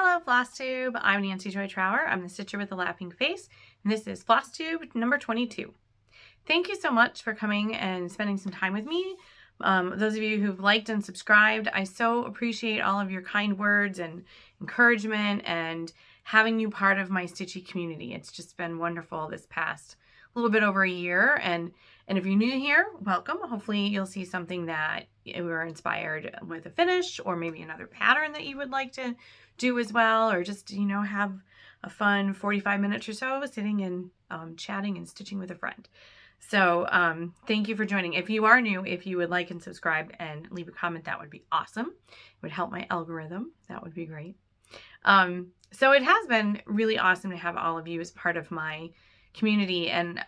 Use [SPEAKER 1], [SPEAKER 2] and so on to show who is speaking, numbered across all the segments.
[SPEAKER 1] Hello Flosstube, I'm Nancy Joy Trower. I'm the stitcher with the laughing face, and this is Flosstube number 22. Thank you so much for coming and spending some time with me. Those of you who've liked and subscribed, I so appreciate all of your kind words and encouragement and having you part of my stitchy community. It's just been wonderful this past little bit over a year, and if you're new here, welcome. Hopefully you'll see something that you were inspired with a finish, or maybe another pattern that you would like to do as well, or just, you know, have a fun 45 minutes or so sitting and chatting and stitching with a friend. So thank you for joining. If you are new, if you would like and subscribe and leave a comment, that would be awesome. It would help my algorithm. That would be great. So it has been really awesome to have all of you as part of my community. And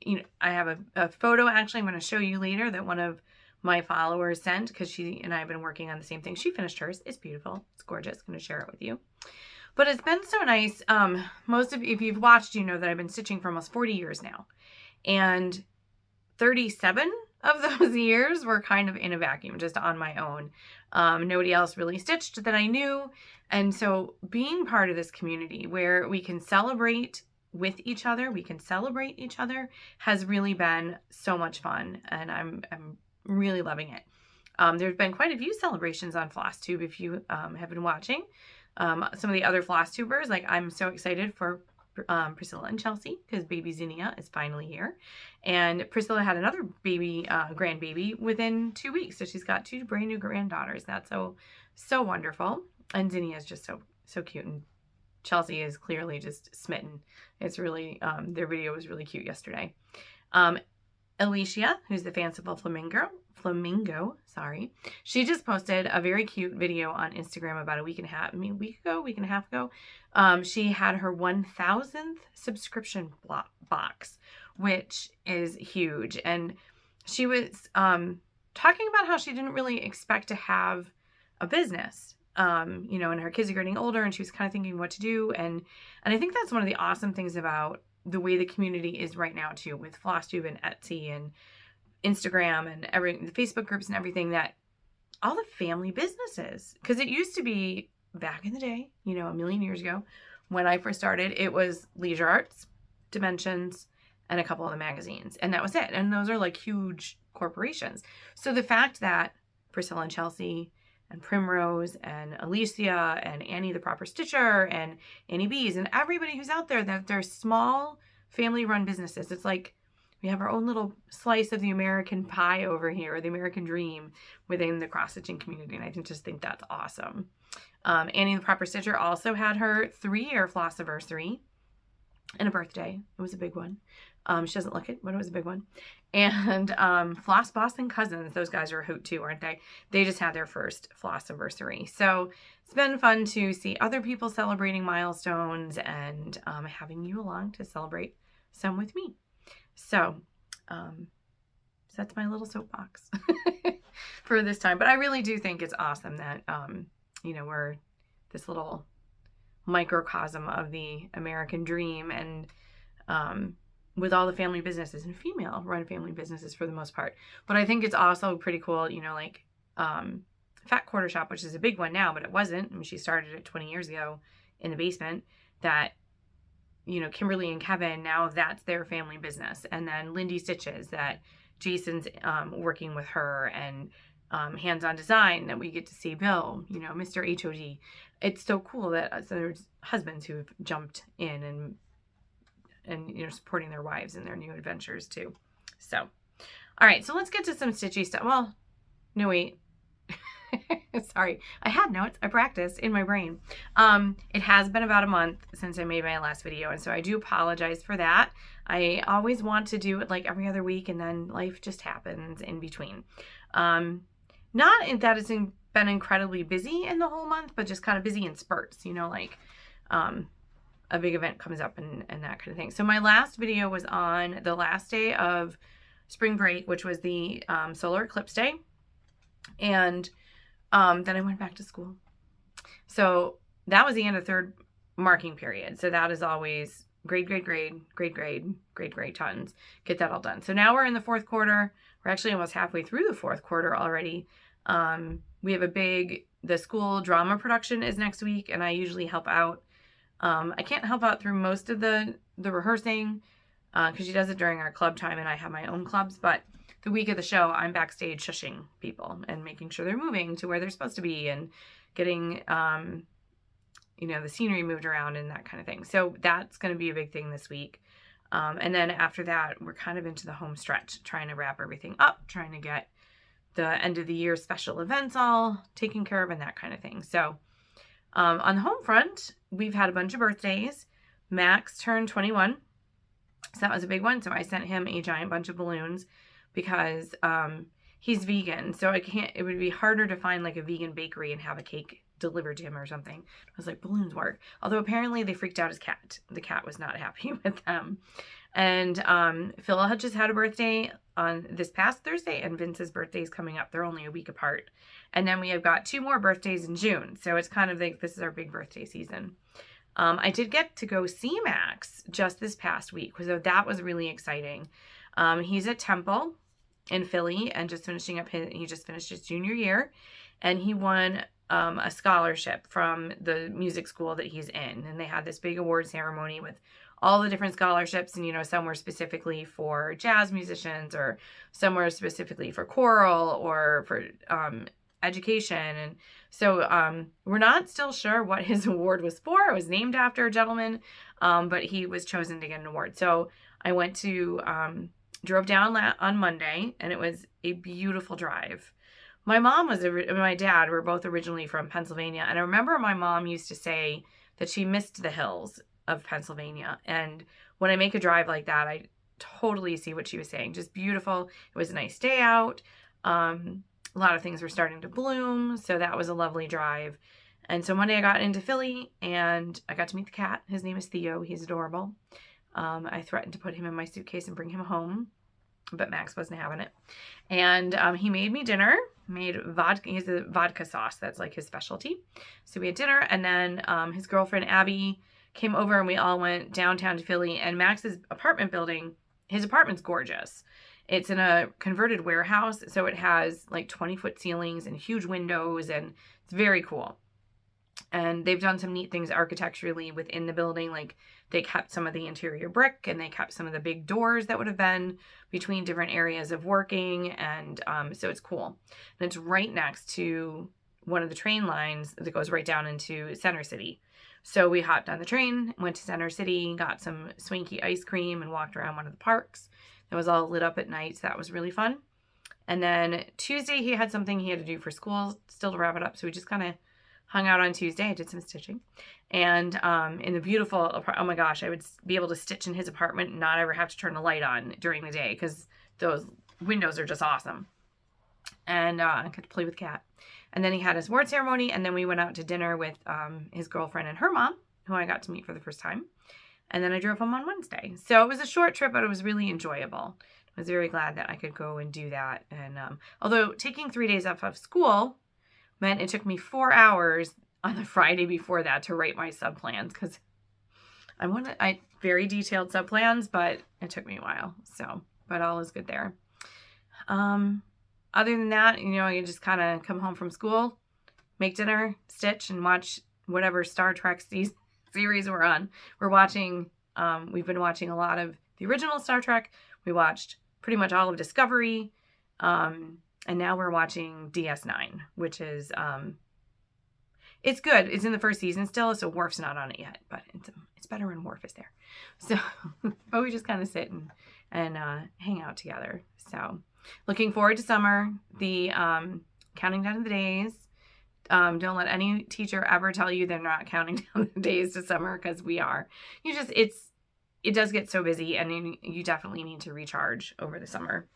[SPEAKER 1] you know, I have a photo actually I'm going to show you later that one of my followers sent, because she and I have been working on the same thing. She finished hers. It's beautiful. It's gorgeous. I'm going to share it with you. But it's been so nice. Most of you, if you've watched, you know that I've been stitching for almost 40 years now. And 37 of those years were kind of in a vacuum, just on my own. Nobody else really stitched that I knew. And so being part of this community where we can celebrate with each other, we can celebrate each other, has really been so much fun. And I'm really loving it. There's been quite a few celebrations on Flosstube if you have been watching. Some of the other Flosstubers, like I'm so excited for Priscilla and Chelsea, because baby Zinnia is finally here. And Priscilla had another baby, grandbaby within 2 weeks. So she's got 2 brand new granddaughters. That's so wonderful. And Zinnia is just so cute. And Chelsea is clearly just smitten. It's really, their video was really cute yesterday. Alicia, who's the Fanciful Flamingo, sorry. She just posted a very cute video on Instagram about a week and a half ago. She had her 1000th subscription box, which is huge. And she was talking about how she didn't really expect to have a business. You know, and her kids are getting older, and she was kind of thinking what to do. And I think that's one of the awesome things about the way the community is right now too, with Flosstube and Etsy and Instagram and the Facebook groups and everything, that all the family businesses, because it used to be back in the day, you know, a million years ago when I first started, it was Leisure Arts, Dimensions, and a couple of the magazines, and that was it. And those are like huge corporations. So the fact that Priscilla and Chelsea and Primrose and Alicia and Annie the Proper Stitcher and Annie Bees and everybody who's out there, that they're small family-run businesses. It's like we have our own little slice of the American pie over here, or the American dream within the cross-stitching community, and I just think that's awesome. Annie the Proper Stitcher also had her 3-year Flossiversary and a birthday. It was a big one. She doesn't look it, but it was a big one. And Floss, Bossin cousins, those guys are a hoot too, aren't they? They just had their first Flossiversary. So it's been fun to see other people celebrating milestones and having you along to celebrate some with me. So that's my little soapbox for this time. But I really do think it's awesome that, you know, we're this little microcosm of the American dream, and with all the family businesses and female-run family businesses for the most part. But I think it's also pretty cool, you know, like Fat Quarter Shop, which is a big one now, but it wasn't. I mean, she started it 20 years ago in the basement. That, you know, Kimberly and Kevin, now that's their family business. And then Lindy Stitches, that Jason's working with her, and Hands-On Design, that we get to see Bill, you know, Mr. HOD. It's so cool that there's husbands who've jumped in and you know, supporting their wives in their new adventures too. So, all right, so let's get to some stitchy stuff. Well, no, wait. Sorry, I had notes. I practiced in my brain. It has been about a month since I made my last video, and so I do apologize for that. I always want to do it like every other week, and then life just happens in between. Not that it's been incredibly busy in the whole month, but just kind of busy in spurts, you know, like a big event comes up and that kind of thing. So my last video was on the last day of spring break, which was the solar eclipse day. And then I went back to school. So that was the end of third marking period. So that is always grade, tons. Get that all done. So now we're in the fourth quarter. We're actually almost halfway through the fourth quarter already. we have the school drama production is next week, and I usually help out. I can't help out through most of the rehearsing because she does it during our club time, and I have my own clubs. But the week of the show, I'm backstage shushing people and making sure they're moving to where they're supposed to be and getting, the scenery moved around and that kind of thing. So that's going to be a big thing this week. And then after that, we're kind of into the home stretch, trying to wrap everything up, trying to get the end of the year special events all taken care of and that kind of thing. So on the home front, we've had a bunch of birthdays. Max turned 21. So that was a big one. So I sent him a giant bunch of balloons because he's vegan. So it would be harder to find like a vegan bakery and have a cake delivered to him or something. I was like, balloons work. Although apparently they freaked out his cat. The cat was not happy with them. And Phil had just had a birthday on this past Thursday, and Vince's birthday is coming up. They're only a week apart. And then we have got 2 more birthdays in June. So it's kind of like this is our big birthday season. I did get to go see Max just this past week, so that was really exciting. He's at Temple in Philly and just finishing up he just finished his junior year, and he won a scholarship from the music school that he's in. And they had this big award ceremony with all the different scholarships, and some were specifically for jazz musicians, or some were specifically for choral or for education. And so we're not still sure what his award was for. It was named after a gentleman, but he was chosen to get an award. So I went to drove down on Monday, and it was a beautiful drive. My mom and my dad were both originally from Pennsylvania, and I remember my mom used to say that she missed the hills of Pennsylvania. And when I make a drive like that, I totally see what she was saying. Just beautiful. It was a nice day out. A lot of things were starting to bloom, so that was a lovely drive. And so Monday I got into Philly, and I got to meet the cat. His name is Theo. He's adorable. I threatened to put him in my suitcase and bring him home, but Max wasn't having it. And he made me dinner. Made vodka. He has a vodka sauce that's like his specialty. So we had dinner, and then his girlfriend Abby came over, and we all went downtown to Philly. And Max's apartment building, his apartment's gorgeous. It's in a converted warehouse, so it has like 20-foot ceilings and huge windows, and it's very cool. And they've done some neat things architecturally within the building. Like they kept some of the interior brick, and they kept some of the big doors that would have been between different areas of working. And so it's cool. And it's right next to one of the train lines that goes right down into Center City. So we hopped on the train, went to Center City, got some swanky ice cream, and walked around one of the parks. It was all lit up at night, so that was really fun. And then Tuesday, he had something he had to do for school still to wrap it up. So we just kind of hung out on Tuesday. I did some stitching. And in the beautiful, oh my gosh, I would be able to stitch in his apartment and not ever have to turn the light on during the day because those windows are just awesome. And I got to play with the cat. And then he had his award ceremony, and then we went out to dinner with his girlfriend and her mom, who I got to meet for the first time. And then I drove home on Wednesday. So it was a short trip, but it was really enjoyable. I was very glad that I could go and do that. And although taking 3 days off of school meant it took me 4 hours on the Friday before that to write my subplans, because I very detailed subplans, but it took me a while. So, but all is good there. Other than that, I just kind of come home from school, make dinner, stitch, and watch whatever Star Trek series we're on. We've been watching a lot of the original Star Trek. We watched pretty much all of Discovery. And now we're watching DS9, which is, it's good. It's in the first season still, so Worf's not on it yet, but it's better when Worf is there. So, but we just kind of sit and hang out together. So, looking forward to summer. The counting down the days. Don't let any teacher ever tell you they're not counting down the days to summer, because we are. It does get so busy, and you definitely need to recharge over the summer.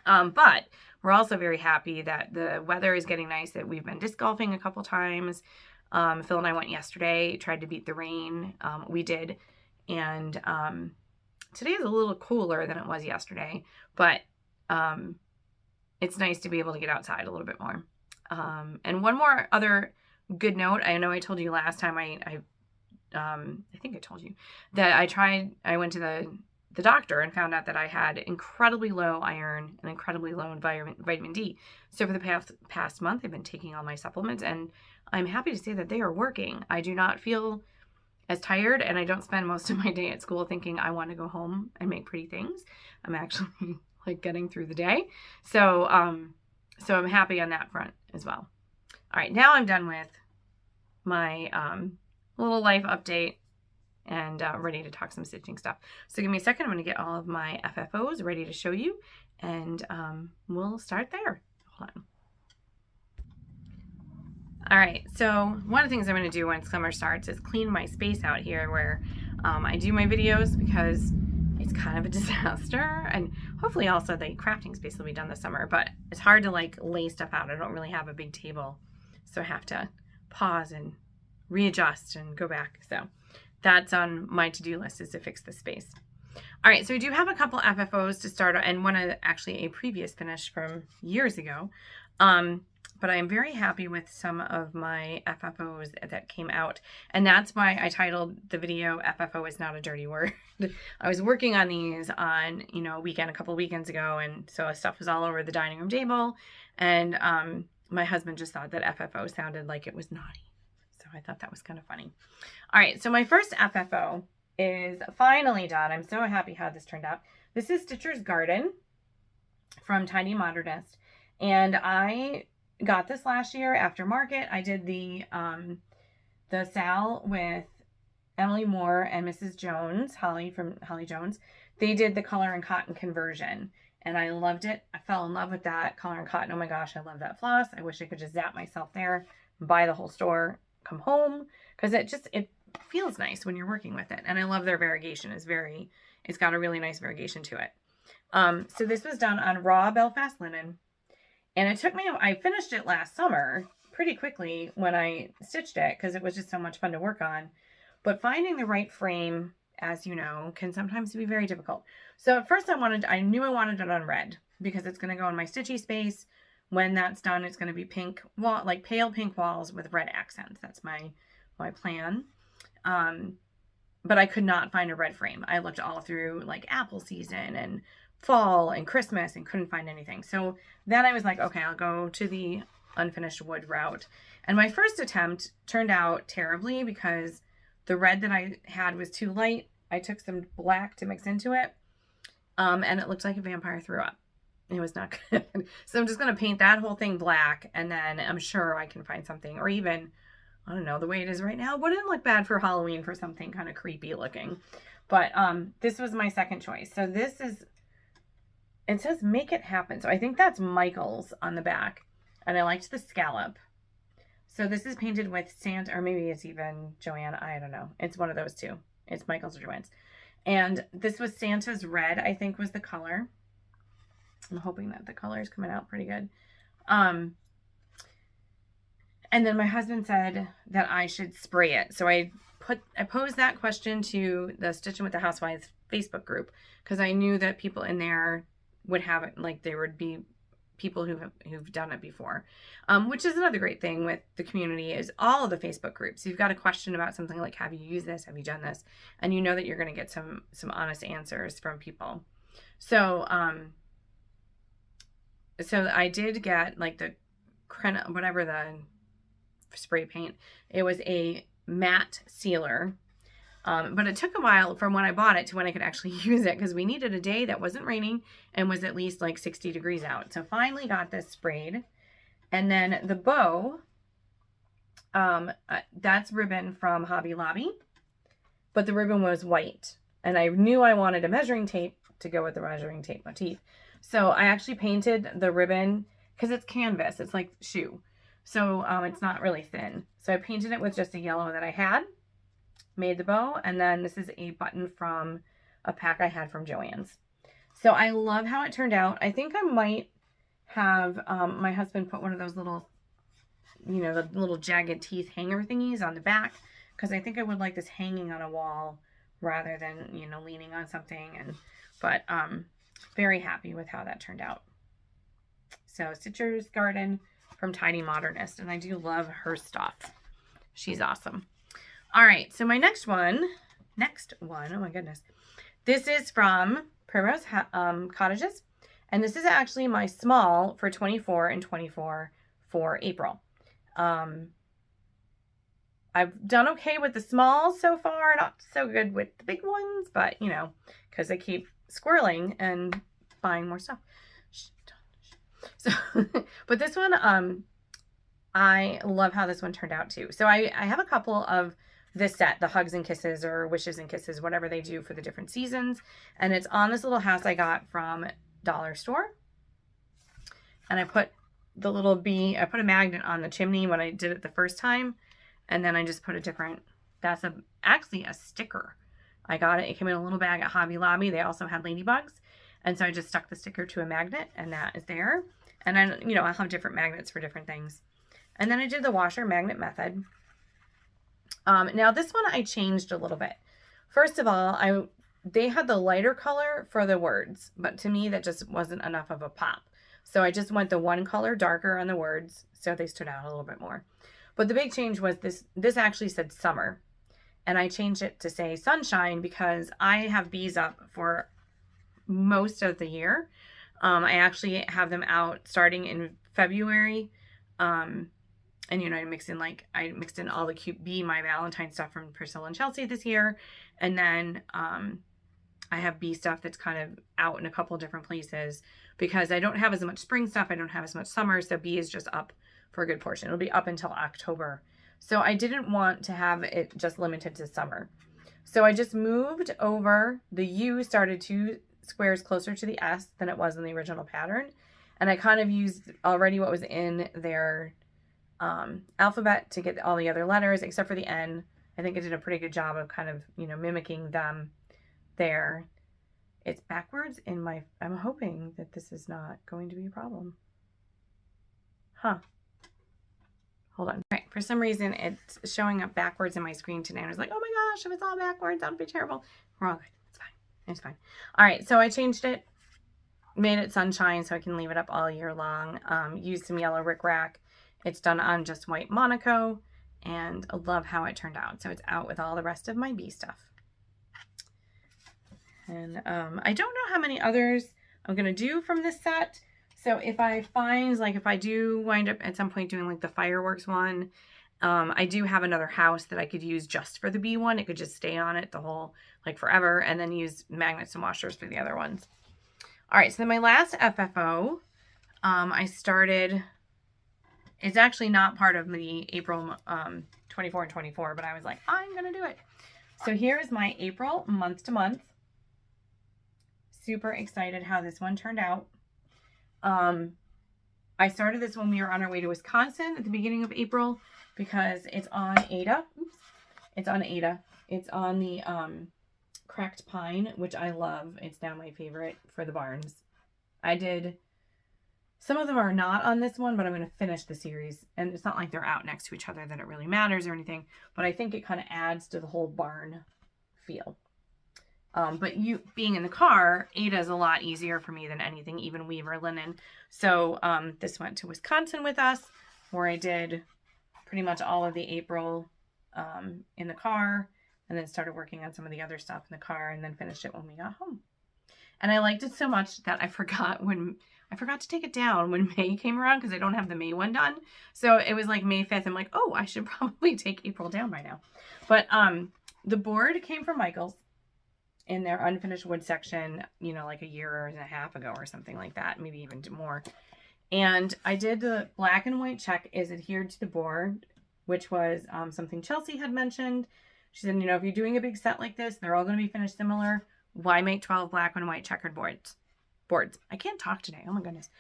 [SPEAKER 1] But we're also very happy that the weather is getting nice, that we've been disc golfing a couple times. Phil and I went yesterday, tried to beat the rain. We did. And today is a little cooler than it was yesterday, but it's nice to be able to get outside a little bit more. And one more other good note. I know I told you last time I think I told you that I went to the doctor and found out that I had incredibly low iron and incredibly low vitamin D. So for the past month, I've been taking all my supplements, and I'm happy to say that they are working. I do not feel as tired, and I don't spend most of my day at school thinking I want to go home and make pretty things. I'm actually like getting through the day. So so I'm happy on that front as well. All right, now I'm done with my little life update and ready to talk some stitching stuff. So give me a second. I'm going to get all of my FFOs ready to show you, and we'll start there. Hold on. All right, so one of the things I'm going to do when summer starts is clean my space out here where I do my videos, because it's kind of a disaster, and hopefully also the crafting space will be done this summer, but it's hard to like lay stuff out. I don't really have a big table, so I have to pause and readjust and go back. So that's on my to-do list, is to fix the space. All right, so we do have a couple FFOs to start, and one actually a previous finish from years ago. But I am very happy with some of my FFOs that came out. And that's why I titled the video, FFO is not a dirty word. I was working on these on, a couple weekends ago. And so stuff was all over the dining room table. And my husband just thought that FFO sounded like it was naughty. So I thought that was kind of funny. All right, so my first FFO is finally done. I'm so happy how this turned out. This is Stitcher's Garden from Tiny Modernist. And I got this last year after market. I did the Sal with Emily Moore and Mrs. Jones, Holly from Holly Jones. They did the color and cotton conversion, and I loved it. I fell in love with that color and cotton. Oh my gosh, I love that floss. I wish I could just zap myself there, buy the whole store, come home, because it feels nice when you're working with it. And I love their variegation. It's got a really nice variegation to it. So this was done on raw Belfast linen. And it took me, I finished it last summer pretty quickly when I stitched it, because it was just so much fun to work on. But finding the right frame, as you know, can sometimes be very difficult. So at first I knew I wanted it on red, because it's going to go in my stitchy space. When that's done, it's going to be pink, like pale pink walls with red accents. That's my plan. But I could not find a red frame. I looked all through like apple season and fall and Christmas and couldn't find anything. So then I was like, okay, I'll go to the unfinished wood route. And my first attempt turned out terribly, because the red that I had was too light. I took some black to mix into it, and it looked like a vampire threw up. It was not good. So I'm just going to paint that whole thing black, and then I'm sure I can find something, or even, I don't know, the way it is right now wouldn't look bad for Halloween for something kind of creepy looking. But this was my second choice. So this is, it says Make It Happen. So I think that's Michael's on the back. And I liked the scallop. So this is painted with Santa, or maybe it's even Joanne. I don't know. It's one of those two. It's Michael's or Joanne's. And this was Santa's red, I think was the color. I'm hoping that the color is coming out pretty good. And then my husband said that I should spray it. So I posed that question to the Stitching with the Housewives Facebook group, because I knew that people in there would have it, like there would be people who've done it before, which is another great thing with the community, is all of the Facebook groups. You've got a question about something like, have you used this? Have you done this? And you know that you're going to get some honest answers from people. So, so I did get like the whatever the spray paint. It was a matte sealer. But it took a while from when I bought it to when I could actually use it, because we needed a day that wasn't raining and was at least like 60 degrees out. So finally got this sprayed. And then the bow, that's ribbon from Hobby Lobby, but the ribbon was white. And I knew I wanted a measuring tape to go with the measuring tape motif. So I actually painted the ribbon, because it's canvas, it's like shoe. So it's not really thin. So I painted it with just a yellow that I had. Made the bow, and then this is a button from a pack I had from Joann's. So I love how it turned out. I think I might have my husband put one of those little, the little jagged teeth hanger thingies on the back, because I think I would like this hanging on a wall rather than, leaning on something. But very happy with how that turned out. So Stitcher's Garden from Tiny Modernist, and I do love her stuff. She's awesome. All right, so my next one, oh my goodness. This is from Primrose Cottages. And this is actually my small for 24 and 24 for April. I've done okay with the smalls so far, not so good with the big ones, but you know, because I keep squirreling and buying more stuff. So, but this one, I love how this one turned out too. So I have a couple of this set, the Hugs and Kisses or Wishes and Kisses, whatever they do for the different seasons. And it's on this little house I got from Dollar Store. And I put the little bee, I put a magnet on the chimney when I did it the first time. And then I just put a different, that's actually a sticker. I got it. It came in a little bag at Hobby Lobby. They also had ladybugs. And so I just stuck the sticker to a magnet and that is there. And then, you know, I'll have different magnets for different things. And then I did the washer magnet method. Now this one I changed a little bit. First of all, they had the lighter color for the words, but to me that just wasn't enough of a pop. So I just went the one color darker on the words so they stood out a little bit more. But the big change was this actually said summer. And I changed it to say sunshine because I have bees up for most of the year. I actually have them out starting in February. And, you know, I mixed in all the cute bee, my Valentine stuff from Priscilla and Chelsea this year. And then I have bee stuff that's kind of out in a couple different places because I don't have as much spring stuff. I don't have as much summer. So bee is just up for a good portion. It'll be up until October. So I didn't want to have it just limited to summer. So I just moved over. The U started 2 squares closer to the S than it was in the original pattern. And I kind of used already what was in their alphabet to get all the other letters except for the N. I think I did a pretty good job of kind of, you know, mimicking them there. It's backwards in my, I'm hoping that this is not going to be a problem. Huh. Hold on. Right. For some reason, it's showing up backwards in my screen today. And I was like, oh my gosh, if it's all backwards, that would be terrible. We're all good. It's fine. It's fine. All right. So I changed it, made it sunshine so I can leave it up all year long. Used some yellow rickrack. It's done on just white Monaco. And I love how it turned out. So it's out with all the rest of my bee stuff. And I don't know how many others I'm going to do from this set. So if I find, like if I do wind up at some point doing like the fireworks one, I do have another house that I could use just for the bee one. It could just stay on it the whole, like forever, and then use magnets and washers for the other ones. All right, so then my last FFO, I started, it's actually not part of the April 24 and 24, but I was like, I'm going to do it. So here is my April month to month. Super excited how this one turned out. I started this when we were on our way to Wisconsin at the beginning of April because it's on Ada. Oops. It's on Ada. It's on the cracked pine, which I love. It's now my favorite for the barns. I did, some of them are not on this one, but I'm going to finish the series. And it's not like they're out next to each other that it really matters or anything, but I think it kind of adds to the whole barn feel. But you being in the car, Ada is a lot easier for me than anything, even Weaver linen. So this went to Wisconsin with us, where I did pretty much all of the April in the car, and then started working on some of the other stuff in the car, and then finished it when we got home. And I liked it so much that I forgot to take it down when May came around because I don't have the May one done. So it was like May 5th. I'm like, oh, I should probably take April down by now. But the board came from Michael's in their unfinished wood section, you know, like a year and a half ago or something like that, maybe even more. And I did the black and white check is adhered to the board, which was something Chelsea had mentioned. She said, you know, if you're doing a big set like this, they're all going to be finished similar. Why make 12 black and white checkered boards? I can't talk today. Oh my goodness.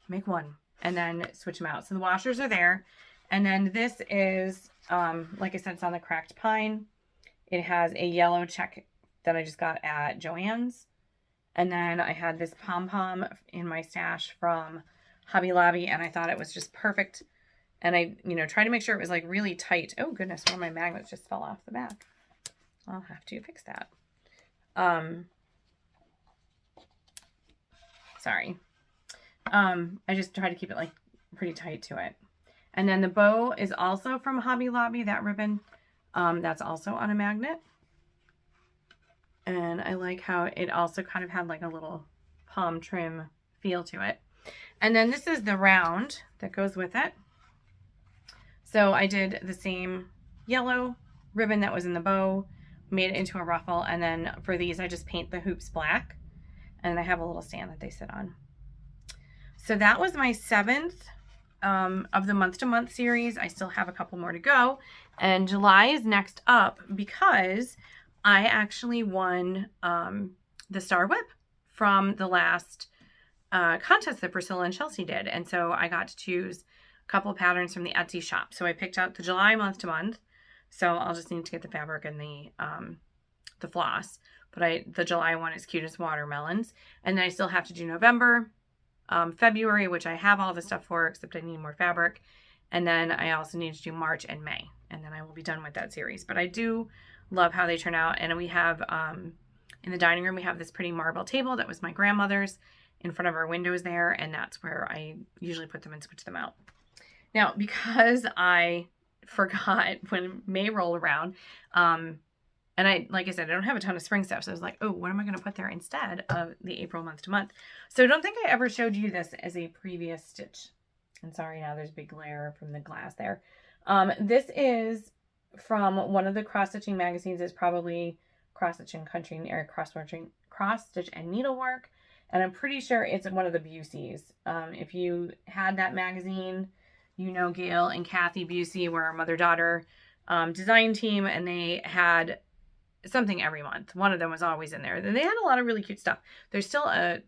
[SPEAKER 1] Make one and then switch them out. So the washers are there. And then this is, like I said, it's on the cracked pine. It has a yellow check that I just got at Joann's. And then I had this pom-pom in my stash from Hobby Lobby, and I thought it was just perfect. And I, you know, tried to make sure it was like really tight. Oh goodness, one of my magnets just fell off the back. I'll have to fix that. Sorry. I just tried to keep it like pretty tight to it. And then the bow is also from Hobby Lobby, that ribbon. That's also on a magnet. And I like how it also kind of had like a little palm trim feel to it. And then this is the round that goes with it. So I did the same yellow ribbon that was in the bow, made it into a ruffle, and then for these I just paint the hoops black, and I have a little stand that they sit on. So that was my 7th of the month to month series. I still have a couple more to go, and July is next up because I actually won the Star Whip from the last contest that Priscilla and Chelsea did, and so I got to choose a couple of patterns from the Etsy shop. So I picked out the July month to month. So I'll just need to get the fabric and the floss. But the July one is cute as watermelons, and then I still have to do November. February, which I have all the stuff for, except I need more fabric. And then I also need to do March and May. And then I will be done with that series. But I do love how they turn out. And we have, in the dining room, we have this pretty marble table that was my grandmother's in front of our windows there. And that's where I usually put them and switch them out. Now, because I forgot when May rolled around, and like I said, I don't have a ton of spring stuff. So I was like, oh, what am I going to put there instead of the April month to month? So I don't think I ever showed you this as a previous stitch. And sorry, now there's a big glare from the glass there. This is from one of the cross-stitching magazines. It's probably Cross Stitch and Country, or Cross Stitch and Needlework. And I'm pretty sure it's one of the Buseys. If you had that magazine, you know Gail and Kathy Busey were our mother-daughter design team, and they had something every month. One of them was always in there. And they had a lot of really cute stuff. There's still a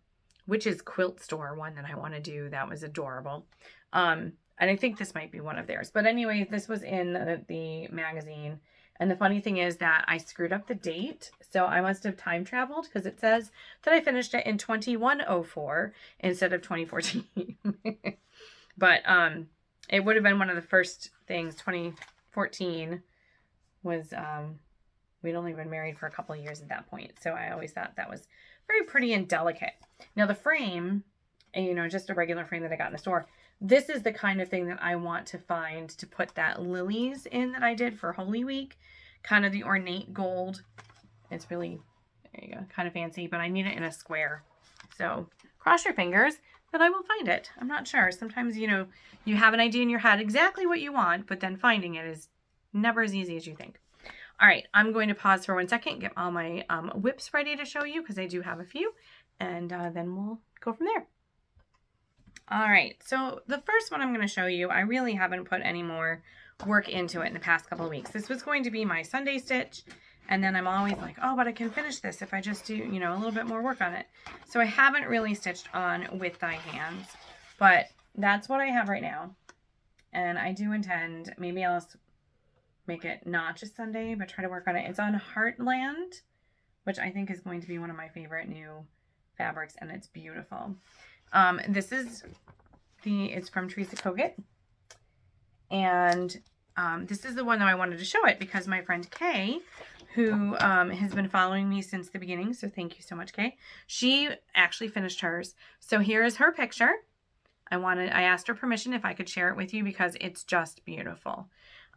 [SPEAKER 1] Witch's Quilt Store one that I want to do. That was adorable. And I think this might be one of theirs. But anyway, this was in the magazine. And the funny thing is that I screwed up the date. So I must have time traveled, because it says that I finished it in 2104 instead of 2014. But it would have been one of the first things. 2014 was... we'd only been married for a couple of years at that point. So I always thought that was very pretty and delicate. Now the frame, you know, just a regular frame that I got in the store. This is the kind of thing that I want to find to put that lilies in that I did for Holy Week. Kind of the ornate gold. It's really, there you go, kind of fancy, but I need it in a square. So cross your fingers that I will find it. I'm not sure. Sometimes, you know, you have an idea in your head exactly what you want, but then finding it is never as easy as you think. All right, I'm going to pause for 1 second, get all my whips ready to show you, because I do have a few, and then we'll go from there. All right, so the first one I'm going to show you, I really haven't put any more work into it in the past couple of weeks. This was going to be my Sunday stitch, and then I'm always like, oh, but I can finish this if I just do, you know, a little bit more work on it. So I haven't really stitched on with thy hands, but that's what I have right now, and I do intend, maybe I'll make it not just Sunday, but try to work on it. It's on Heartland, which I think is going to be one of my favorite new fabrics, and it's beautiful. This is it's from Teresa Kogut, and this is the one that I wanted to show it because my friend Kay, who has been following me since the beginning, so thank you so much, Kay, she actually finished hers. So here is her picture. I asked her permission if I could share it with you because it's just beautiful.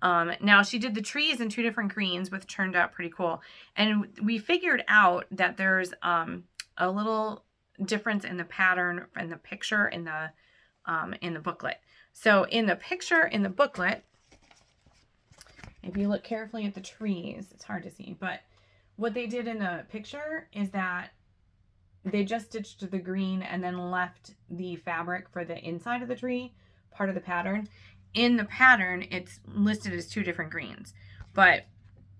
[SPEAKER 1] Now she did the trees in 2 different greens, which turned out pretty cool. And we figured out that there's a little difference in the pattern and the picture in the booklet. So in the picture in the booklet, if you look carefully at the trees, it's hard to see, but what they did in the picture is that they just stitched the green and then left the fabric for the inside of the tree, part of the pattern. In the pattern, it's listed as 2 different greens, but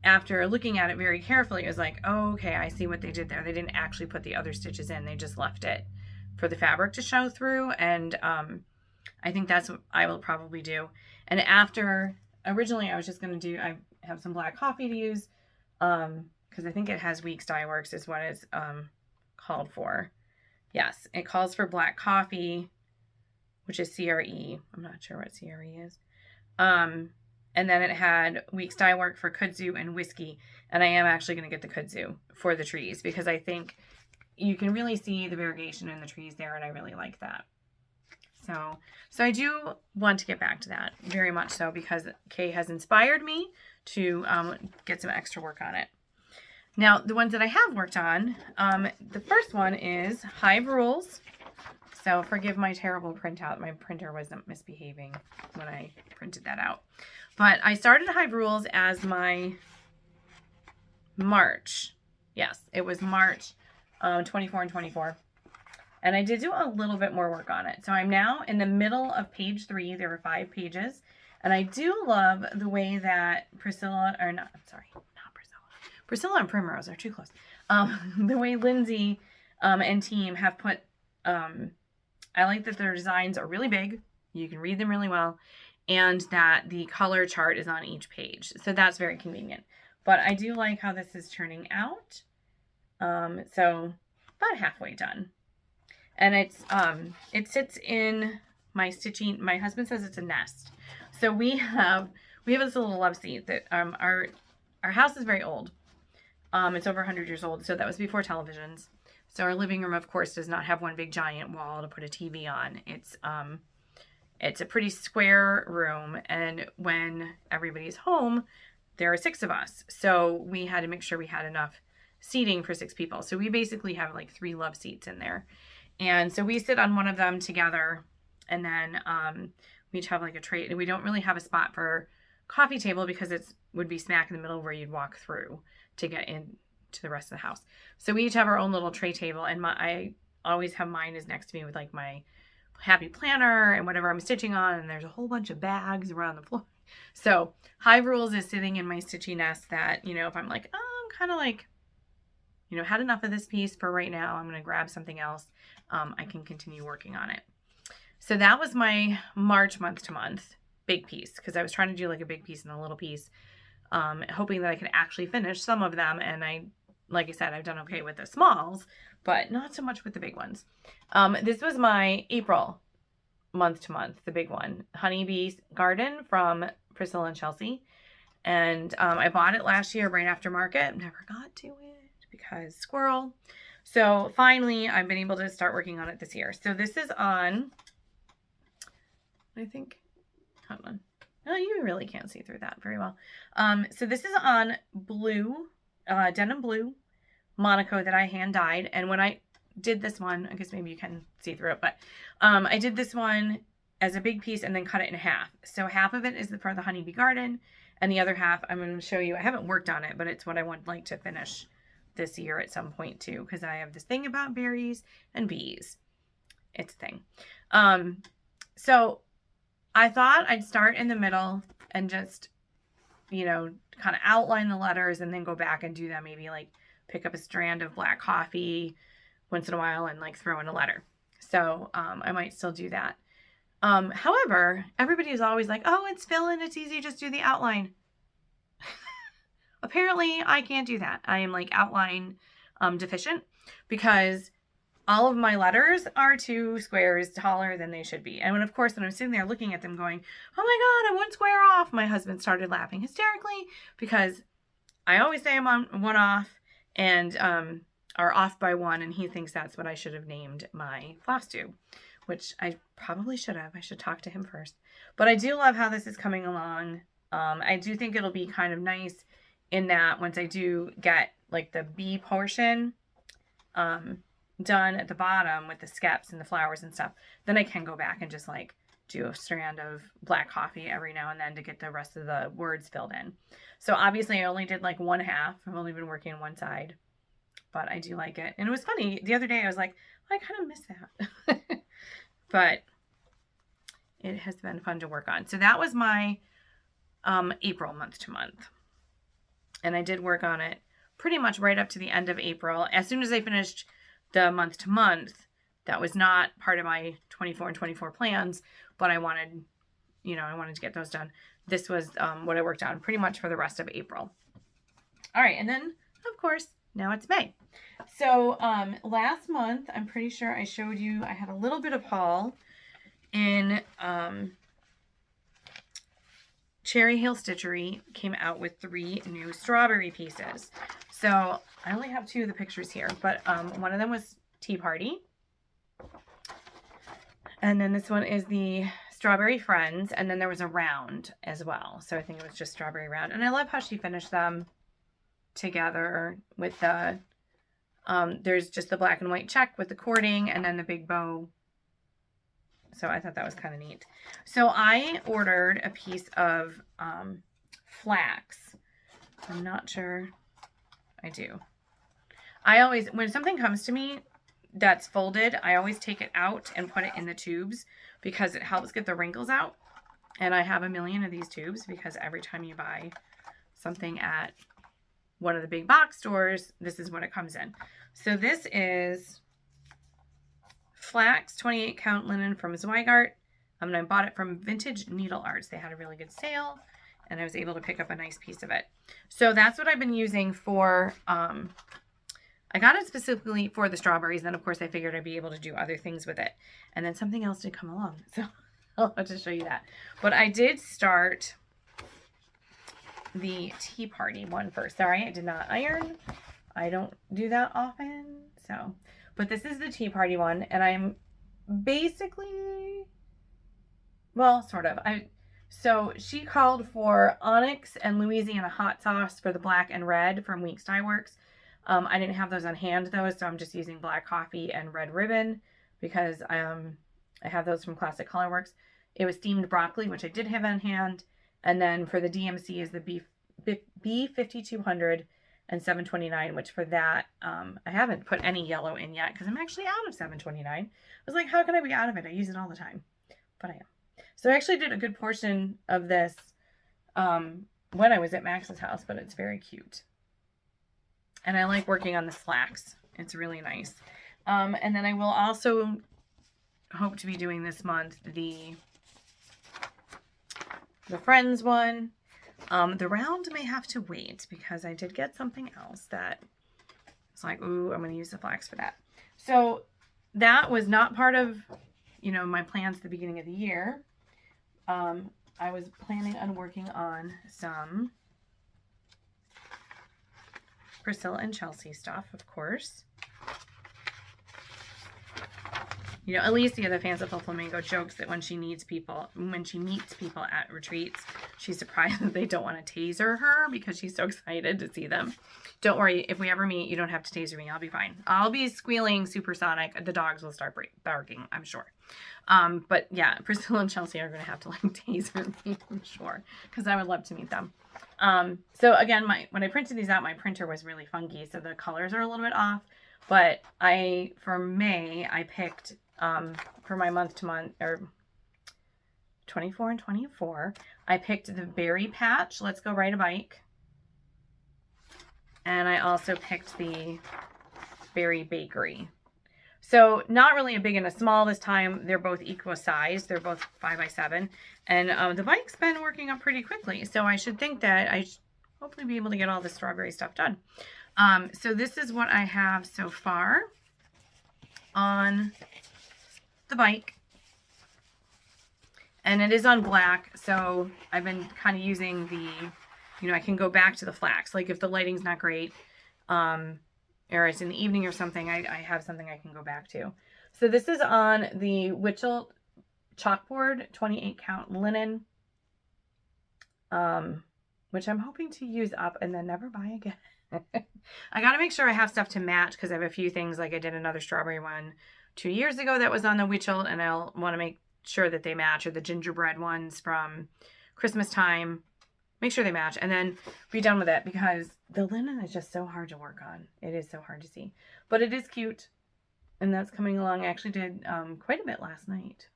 [SPEAKER 1] after looking at it very carefully, it was like, oh, okay, I see what they did there. They didn't actually put the other stitches in. They just left it for the fabric to show through, and I think that's what I will probably do. And originally I was just going to I have some black coffee to use, because I think it has Weeks Dye Works is what it's called for. Yes, it calls for black coffee, which is CRE. I'm not sure what CRE is. And then it had Weeks Dye Work for kudzu and whiskey. And I am actually going to get the kudzu for the trees because I think you can really see the variegation in the trees there, and I really like that. So I do want to get back to that very much so because Kay has inspired me to get some extra work on it. Now, the ones that I have worked on, the first one is Hive Rules. So forgive my terrible printout. My printer wasn't misbehaving when I printed that out. But I started Hive Rules as my March. Yes, it was March 24 and 24. And I did do a little bit more work on it. So I'm now in the middle of page 3. There were 5 pages. And I do love the way that Priscilla and Primrose are too close. The way Lindsay and team have put, I like that their designs are really big. You can read them really well. And that the color chart is on each page. So that's very convenient. But I do like how this is turning out. So about halfway done. And it's it sits in my stitching. My husband says it's a nest. So we have this little love seat that our house is very old. It's over 100 years old, so that was before televisions. So our living room, of course, does not have one big giant wall to put a TV on. It's a pretty square room, and when everybody's home, there are 6 of us. So we had to make sure we had enough seating for 6 people. So we basically have like 3 love seats in there. And so we sit on one of them together, and then we each have like a tray. We don't really have a spot for coffee table because it would be smack in the middle where you'd walk through to get into the rest of the house. So we each have our own little tray table, and I always have mine is next to me with like my happy planner and whatever I'm stitching on, and there's a whole bunch of bags around the floor. So Hive Rules is sitting in my stitching nest that, you know, if I'm like, oh, I'm kind of like, you know, had enough of this piece for right now, I'm going to grab something else, I can continue working on it. So that was my March month to month big piece, because I was trying to do like a big piece and a little piece, hoping that I could actually finish some of them. And like I said, I've done okay with the smalls, but not so much with the big ones. This was my April month to month, the big one, Honeybee Garden from Priscilla and Chelsea. And I bought it last year right after market. Never got to it because squirrel. So finally, I've been able to start working on it this year. So this is on, I think, hold on. Oh, you really can't see through that very well. So this is on blue, denim blue Monaco that I hand dyed. And when I did this one, I guess maybe you can see through it, but I did this one as a big piece and then cut it in half. So half of it is for the Honeybee Garden, and the other half I'm going to show you. I haven't worked on it, but it's what I would like to finish this year at some point too, because I have this thing about berries and bees. It's a thing. So I thought I'd start in the middle and just, you know, kind of outline the letters and then go back and do them. Maybe like pick up a strand of black coffee once in a while and like throw in a letter. So I might still do that. However, everybody is always like, oh, it's fill-in, it's easy, just do the outline. Apparently, I can't do that. I am like outline deficient because all of my letters are 2 squares taller than they should be. And when, of course, when I'm sitting there looking at them going, oh my God, I'm 1 square off, my husband started laughing hysterically because I always say I'm on 1 off and are off by 1, and he thinks that's what I should have named my Flosstube, which I probably should have. I should talk to him first. But I do love how this is coming along. I do think it'll be kind of nice in that once I do get like the bee portion done at the bottom with the skeps and the flowers and stuff, then I can go back and just like do a strand of black coffee every now and then to get the rest of the words filled in. So obviously I only did like 1/2. I've only been working on one side, but I do like it. And it was funny. The other day I was like, oh, I kind of miss that. But it has been fun to work on. So that was my April month to month. And I did work on it pretty much right up to the end of April. As soon as I finished the month to month, that was not part of my 24 and 24 plans, but I wanted, you know, I wanted to get those done. This was what I worked on pretty much for the rest of April. All right. And then, of course, now it's May. So last month, I'm pretty sure I showed you, I had a little bit of haul in Cherry Hill Stitchery came out with 3 new strawberry pieces. So I only have 2 of the pictures here, but one of them was Tea Party. And then this one is the Strawberry Friends. And then there was a round as well. So I think it was just Strawberry Round. And I love how she finished them. together with the, there's just the black and white check with the cording and then the big bow. So I thought that was kind of neat. So I ordered a piece of flax. I'm not sure I do. I always, when something comes to me that's folded, I always take it out and put it in the tubes because it helps get the wrinkles out. And I have a million of these tubes because every time you buy something at one of the big box stores, this is what it comes in. So this is flax 28 count linen from Zweigart. And I bought it from Vintage Needle Arts. They had a really good sale and I was able to pick up a nice piece of it. So that's what I've been using for, I got it specifically for the strawberries. Then of course I figured I'd be able to do other things with it. And then something else did come along. So I'll have to show you that. But I did start the Tea Party one first. Sorry, I did not iron. I don't do that often. So, but this is the Tea Party one. And I'm basically, well, sort of. So she called for Onyx and Louisiana hot sauce for the black and red from Weeks Dye Works. I didn't have those on hand though, so I'm just using black coffee and red ribbon because I have those from Classic Colorworks. It was steamed broccoli, which I did have on hand. And then for the DMC is the B5200 and 729, which for that, I haven't put any yellow in yet because I'm actually out of 729. I was like, how can I be out of it? I use it all the time, but I am. So I actually did a good portion of this when I was at Max's house, but it's very cute. And I like working on the flax. It's really nice. And then I will also hope to be doing this month the Friends one. The round may have to wait because I did get something else that it's like, ooh, I'm going to use the flax for that. So that was not part of, you know, my plans at the beginning of the year. I was planning on working on some Priscilla and Chelsea stuff, of course. You know, Alicia, the Fanciful Flamingo, jokes that when she meets people at retreats, she's surprised that they don't want to taser her because she's so excited to see them. Don't worry, if we ever meet, you don't have to taser me. I'll be fine. I'll be squealing supersonic. The dogs will start barking, I'm sure. But yeah, Priscilla and Chelsea are going to have to like taser me, I'm sure, because I would love to meet them. So again, when I printed these out, my printer was really funky, so the colors are a little bit off. But for May, I picked, for my month-to-month, or 24 and 24, I picked the Berry Patch, Let's Go Ride a Bike. And I also picked the Berry Bakery. So not really a big and a small this time. They're both equal size. They're both 5x7. And the bike's been working up pretty quickly. So I should think that I should hopefully be able to get all the strawberry stuff done. So this is what I have so far on the bike. And it is on black. So I've been kind of using the, you know, I can go back to the flax. Like if the lighting's not great, or it's in the evening or something, I have something I can go back to. So this is on the Witchell chalkboard, 28 count linen, which I'm hoping to use up and then never buy again. I got to make sure I have stuff to match because I have a few things, like I did another strawberry one 2 years ago that was on the Witchell, and I'll want to make sure that they match, or the gingerbread ones from Christmas time. Make sure they match and then be done with it because the linen is just so hard to work on. It is so hard to see, but it is cute. And that's coming along. I actually did quite a bit last night.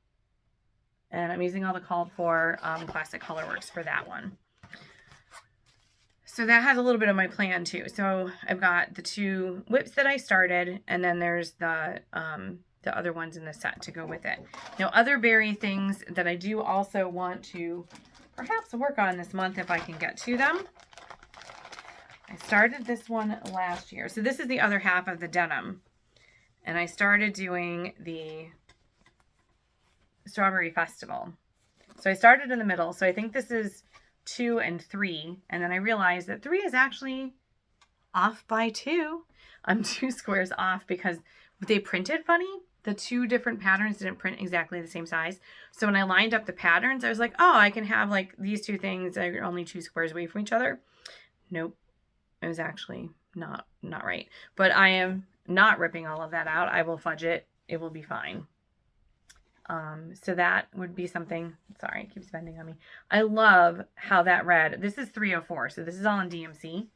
[SPEAKER 1] And I'm using all the called for Classic Colorworks for that one. So that has a little bit of my plan too. So I've got the 2 whips that I started, and then there's the other ones in the set to go with it. Now, other berry things that I do also want to perhaps work on this month if I can get to them. I started this one last year. So this is the other half of the denim. And I started doing the Strawberry Festival. So I started in the middle. So I think this is 2 and 3. And then I realized that 3 is actually off by 2. I'm 2 squares off because they printed funny. The 2 different patterns didn't print exactly the same size. So when I lined up the patterns, I was like, oh, I can have like these 2 things that are only 2 squares away from each other. Nope. It was actually not right. But I am not ripping all of that out. I will fudge it. It will be fine. So that would be something. Sorry, it keeps bending on me. I love how that red, this is 304. So this is all in DMC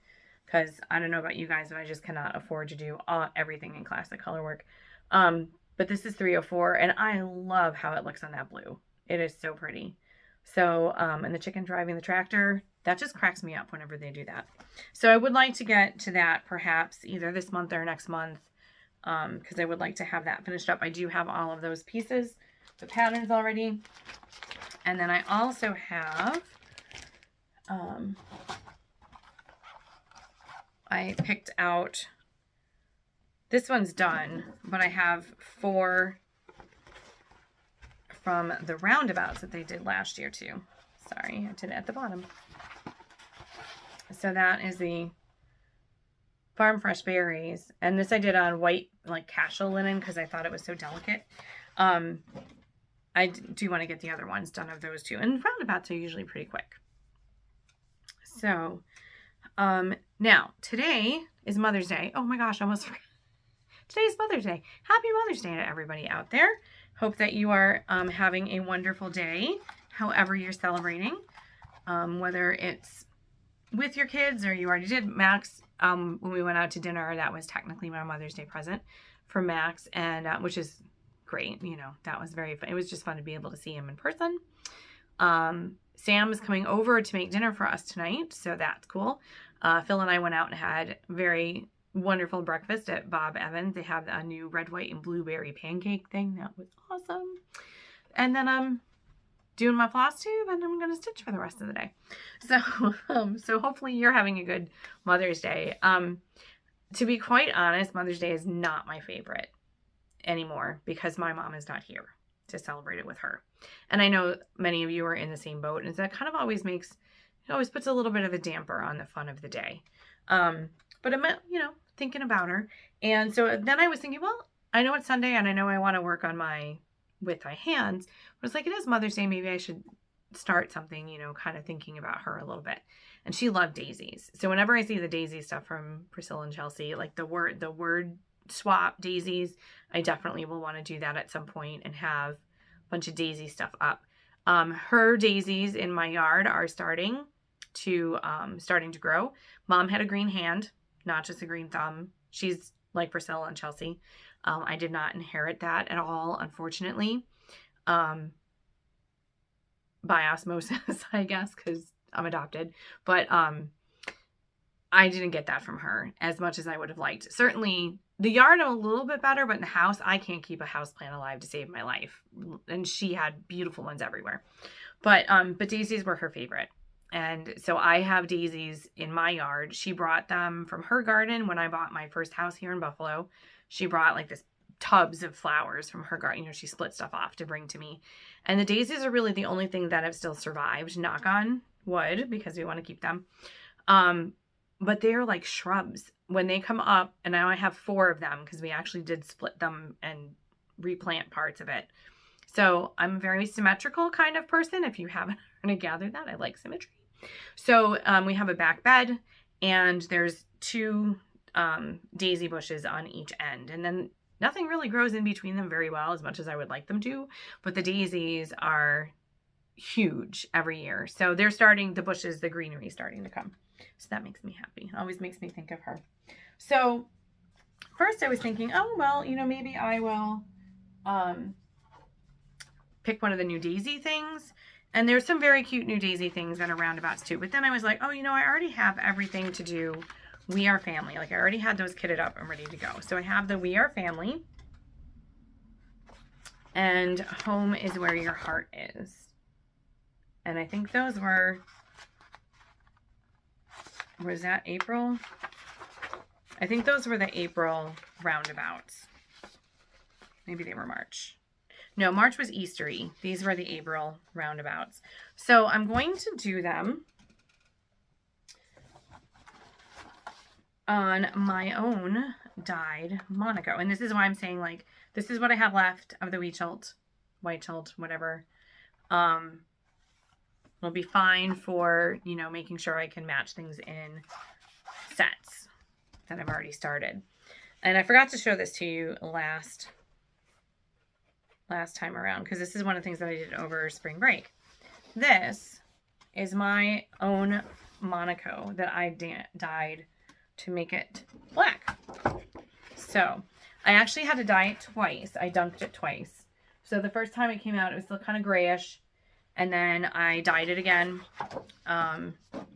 [SPEAKER 1] because I don't know about you guys, but I just cannot afford to do everything in classic color work. But this is 304 and I love how it looks on that blue. It is so pretty. So, and the chicken driving the tractor, that just cracks me up whenever they do that. So I would like to get to that perhaps either this month or next month, because I would like to have that finished up. I do have all of those pieces, the patterns already. And then I also have, I picked out, this one's done, but I have 4 from the Roundabouts that they did last year too. Sorry, I did it at the bottom. So that is the Farm Fresh Berries. And this I did on white, like casual linen, because I thought it was so delicate. I do want to get the other ones done of those two. And Roundabouts are usually pretty quick. So, now, today is Mother's Day. Oh my gosh, I almost forgot. Today's Mother's Day. Happy Mother's Day to everybody out there. Hope that you are having a wonderful day, however you're celebrating. Whether it's with your kids or you already did. Max, when we went out to dinner, that was technically my Mother's Day present for Max, and which is great. You know, that was very fun. It was just fun to be able to see him in person. Sam is coming over to make dinner for us tonight, so that's cool. Phil and I went out and had very wonderful breakfast at Bob Evans. They have a new red, white, and blueberry pancake thing. That was awesome. And then I'm doing my floss tube and I'm going to stitch for the rest of the day. So hopefully you're having a good Mother's Day. To be quite honest, Mother's Day is not my favorite anymore because my mom is not here to celebrate it with her. And I know many of you are in the same boat, and that kind of always puts a little bit of a damper on the fun of the day. But I'm, thinking about her. And so then I was thinking, well, I know it's Sunday and I know I want to work on with my hands. But it's like, it is Mother's Day. Maybe I should start something, kind of thinking about her a little bit. And she loved daisies. So whenever I see the daisy stuff from Priscilla and Chelsea, like the word swap daisies, I definitely will want to do that at some point and have a bunch of daisy stuff up. Her daisies in my yard are starting to grow. Mom had a green hand, not just a green thumb. She's like Priscilla and Chelsea. I did not inherit that at all, unfortunately. By osmosis, I guess, because I'm adopted. But I didn't get that from her as much as I would have liked. Certainly, the yard I'm a little bit better, but in the house, I can't keep a houseplant alive to save my life. And she had beautiful ones everywhere. But daisies were her favorite. And so I have daisies in my yard. She brought them from her garden when I bought my first house here in Buffalo. She brought like this tubs of flowers from her garden. She split stuff off to bring to me. And the daisies are really the only thing that have still survived, knock on wood, because we want to keep them. But they're like shrubs. When they come up, and now I have 4 of them because we actually did split them and replant parts of it. So I'm a very symmetrical kind of person. If you haven't already gathered that, I like symmetry. So we have a back bed and there's 2 daisy bushes on each end. And then nothing really grows in between them very well as much as I would like them to. But the daisies are huge every year. So they're the greenery starting to come. So that makes me happy. It always makes me think of her. So first I was thinking, oh, well, maybe I will pick one of the new daisy things. And there's some very cute new daisy things that are Roundabouts too. But then I was like, oh, I already have everything to do We Are Family. Like I already had those kitted up and ready to go. So I have the We Are Family. And Home is Where Your Heart Is. And I think those was that April? I think those were the April Roundabouts. Maybe they were March. No, March was Eastery. These were the April Roundabouts. So I'm going to do them on my own dyed Monaco. And this is why I'm saying, like, this is what I have left of the white chult, whatever. It'll be fine for, making sure I can match things in sets that I've already started. And I forgot to show this to you last time around, because this is one of the things that I did over spring break. This is my own Monaco that I dyed to make it black. So I actually had to dye it twice. I dunked it twice. So the first time it came out, it was still kind of grayish. And then I dyed it again.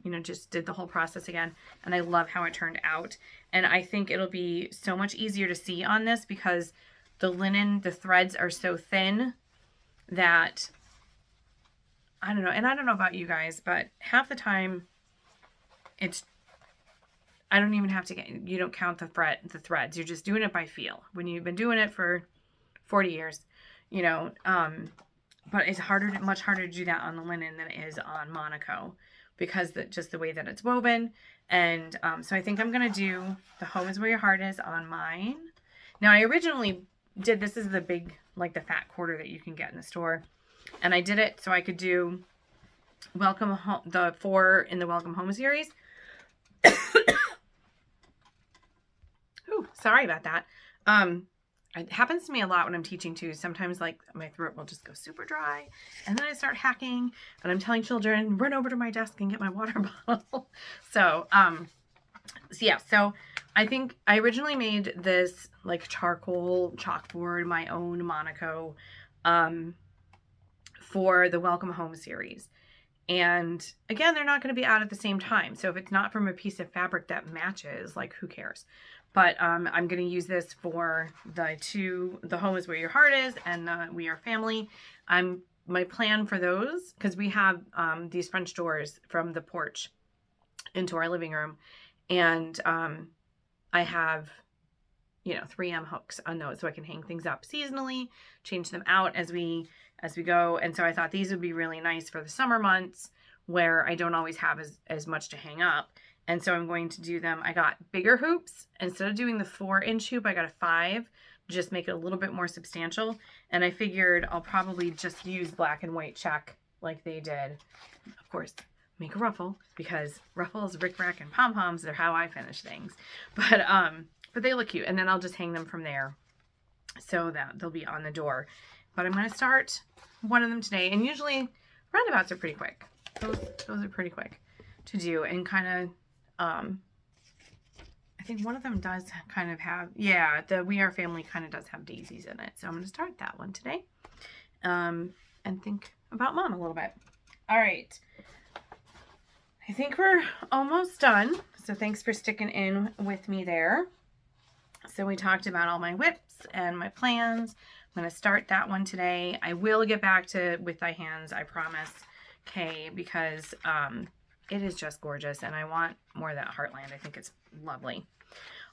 [SPEAKER 1] You know, just did the whole process again. And I love how it turned out. And I think it'll be so much easier to see on this because the linen, the threads are so thin that, I don't know. And I don't know about you guys, but half the time I don't even have to you don't count the threads. You're just doing it by feel. When you've been doing it for 40 years, you know, but it's much harder to do that on the linen than it is on Monaco because just the way that it's woven. And so I think I'm going to do the Home is Where Your Heart Is on mine. Now I originally did, this is the big, like the fat quarter that you can get in the store. And I did it so I could do Welcome Home, the 4 in the Welcome Home series. Ooh, sorry about that. It happens to me a lot when I'm teaching too. Sometimes like my throat will just go super dry and then I start hacking and I'm telling children, run over to my desk and get my water bottle. So yeah, so I think I originally made this like charcoal chalkboard, my own Monaco, for the Welcome Home series. And again, they're not going to be out at the same time. So if it's not from a piece of fabric that matches, like who cares? But I'm going to use this for the Home is Where Your Heart Is and We Are Family. My plan for those, because we have these French doors from the porch into our living room. And I have, you know, 3M hooks on those so I can hang things up seasonally, change them out as we go. And so I thought these would be really nice for the summer months where I don't always have as much to hang up. And so I'm going to do them. I got bigger hoops. Instead of doing the 4-inch hoop, I got a 5, just make it a little bit more substantial. And I figured I'll probably just use black and white check like they did. Of course, make a ruffle because ruffles, rickrack, and pom-poms are how I finish things. But they look cute. And then I'll just hang them from there so that they'll be on the door. But I'm going to start one of them today. And usually roundabouts are pretty quick. Those are pretty quick to do and kind of, I think one of them does kind of have, yeah, the We Are Family kind of does have daisies in it. So I'm going to start that one today and think about Mom a little bit. All right. I think we're almost done. So thanks for sticking in with me there. So we talked about all my whips and my plans. I'm going to start that one today. I will get back to With Thy Hands, I promise, Kay, because it is just gorgeous and I want more of that heartland. I think it's lovely.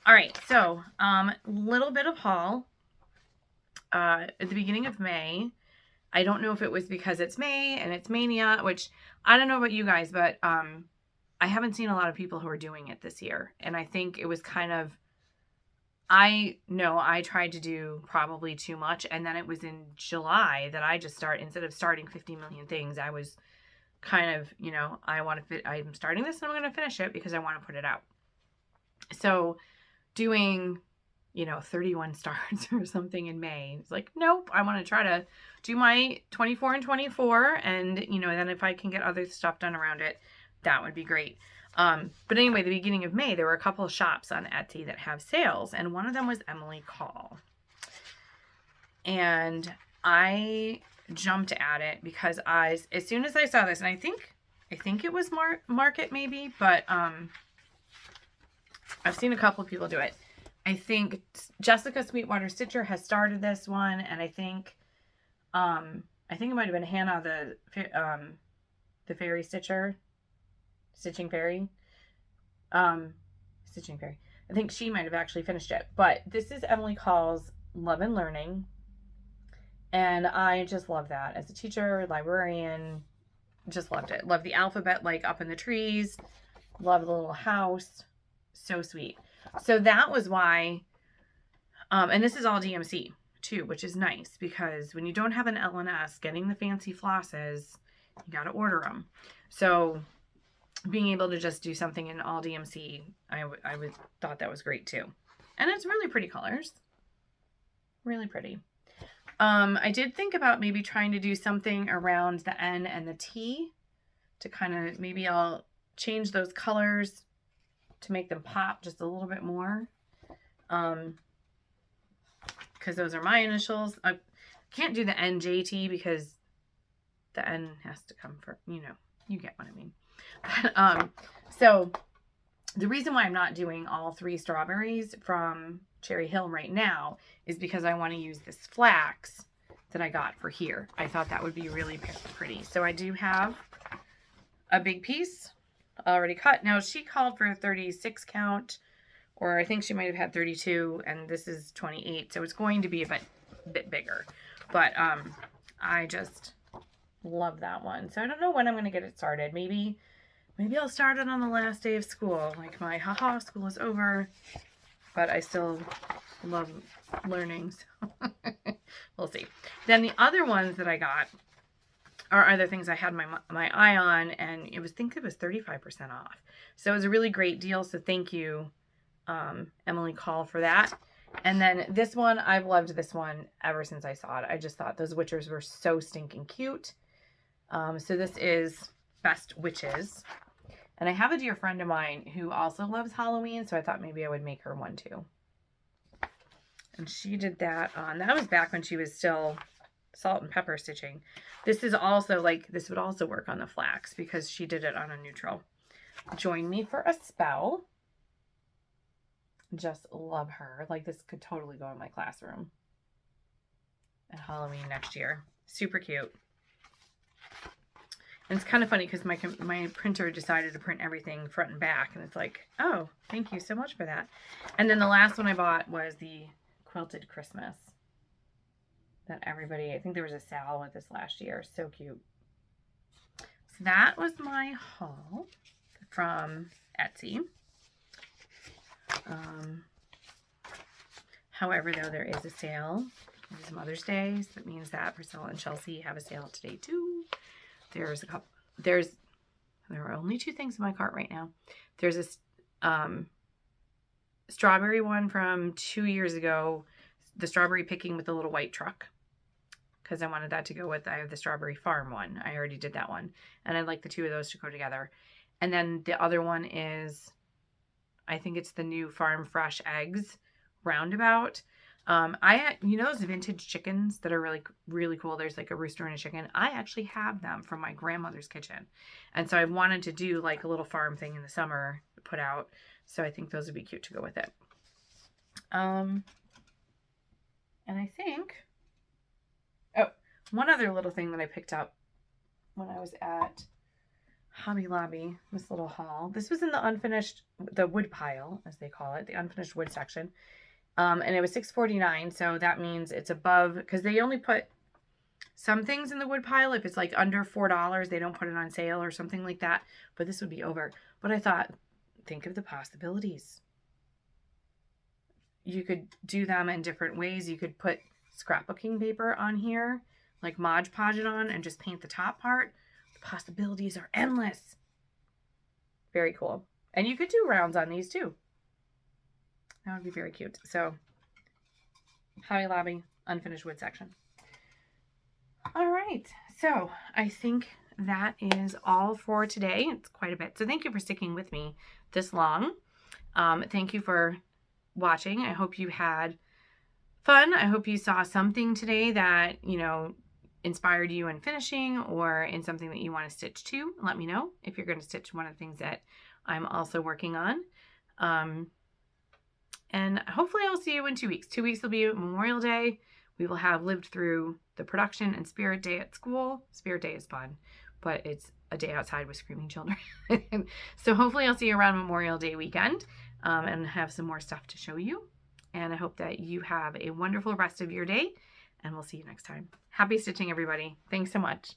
[SPEAKER 1] All right, so little bit of haul. At the beginning of May, I don't know if it was because it's May and it's Mania, which I don't know about you guys, but I haven't seen a lot of people who are doing it this year. And I think it was kind of, I know I tried to do probably too much. And then it was in July that I just instead of starting 50 million things, I was kind of, you know, I'm starting this and I'm going to finish it because I want to put it out. So doing, you know, 31 starts or something in May, it's like, nope, I want to try to do my 24 and 24. And, you know, then if I can get other stuff done around it, that would be great. But anyway, the beginning of May, there were a couple of shops on Etsy that have sales. And one of them was Emily Call. And I jumped at it because as soon as I saw this, and I think it was Market maybe, but I've seen a couple of people do it. I think Jessica Sweetwater Stitcher has started this one, and I think it might have been Hannah the fairy stitcher, stitching fairy. I think she might have actually finished it. But this is Emily Call's Love and Learning. And I just love that. As a teacher, librarian, just loved it. Love the alphabet like up in the trees. Love the little house. So sweet. So that was why, and this is all DMC too, which is nice because when you don't have an LNS, getting the fancy flosses, you got to order them. So being able to just do something in all DMC, I thought that was great too. And it's really pretty colors. Really pretty. I did think about maybe trying to do something around the N and the T to kind of, maybe I'll change those colors to make them pop just a little bit more. Because those are my initials. I can't do the NJT because the N has to come for, you know, you get what I mean. So the reason why I'm not doing all 3 strawberries from Cherry Hill right now is because I want to use this flax that I got for here. I thought that would be really pretty. So I do have a big piece already cut. Now she called for a 36 count, or I think she might have had 32, and this is 28. So it's going to be a bit bigger, but I just love that one. So I don't know when I'm going to get it started. Maybe I'll start it on the last day of school. Like my haha, school is over, but I still love learning. So we'll see. Then the other ones that I got are other things I had my eye on, and I think it was 35% off. So it was a really great deal. So thank you, Emily Call, for that. And then this one, I've loved this one ever since I saw it. I just thought those witchers were so stinking cute. So this is Best Witches. And I have a dear friend of mine who also loves Halloween, so I thought maybe I would make her one too. And she did that on, that was back when she was still salt and pepper stitching. This is also like, this would also work on the flax because she did it on a neutral. Join me for a spell. Just love her. Like, this could totally go in my classroom at Halloween next year. Super cute. And it's kind of funny because my printer decided to print everything front and back. And it's like, oh, thank you so much for that. And then the last one I bought was the Quilted Christmas. That everybody, I think there was a sale with this last year. So cute. So that was my haul from Etsy. However, though, there is a sale. It's Mother's Day, so that means that Priscilla and Chelsea have a sale today too. There's a couple. There are only 2 things in my cart right now. There's this strawberry one from 2 years ago, the strawberry picking with the little white truck, because I wanted that to go with. I have the strawberry farm one. I already did that one, and I'd like the 2 of those to go together. And then the other one is, I think it's the new Farm Fresh Eggs Roundabout. You know those vintage chickens that are really, really cool? There's like a rooster and a chicken. I actually have them from my grandmother's kitchen. And so I wanted to do like a little farm thing in the summer to put out. So I think those would be cute to go with it. And I think, oh, one other little thing that I picked up when I was at Hobby Lobby, this little haul. This was in the unfinished, the wood pile, as they call it, the unfinished wood section. And it was $6.49, so that means it's above, because they only put some things in the wood pile. If it's like under $4, they don't put it on sale or something like that. But this would be over. But I thought, think of the possibilities. You could do them in different ways. You could put scrapbooking paper on here, like Mod Podge it on, and just paint the top part. The possibilities are endless. Very cool. And you could do rounds on these too. That would be very cute. So, Hobby Lobby, unfinished wood section. All right. So, I think that is all for today. It's quite a bit. So, thank you for sticking with me this long. Thank you for watching. I hope you had fun. I hope you saw something today that, you know, inspired you in finishing or in something that you want to stitch too. Let me know if you're going to stitch one of the things that I'm also working on. And hopefully I'll see you in 2 weeks. 2 weeks will be Memorial Day. We will have lived through the production and Spirit Day at school. Spirit Day is fun, but it's a day outside with screaming children. So hopefully I'll see you around Memorial Day weekend and have some more stuff to show you. And I hope that you have a wonderful rest of your day, and we'll see you next time. Happy stitching, everybody. Thanks so much.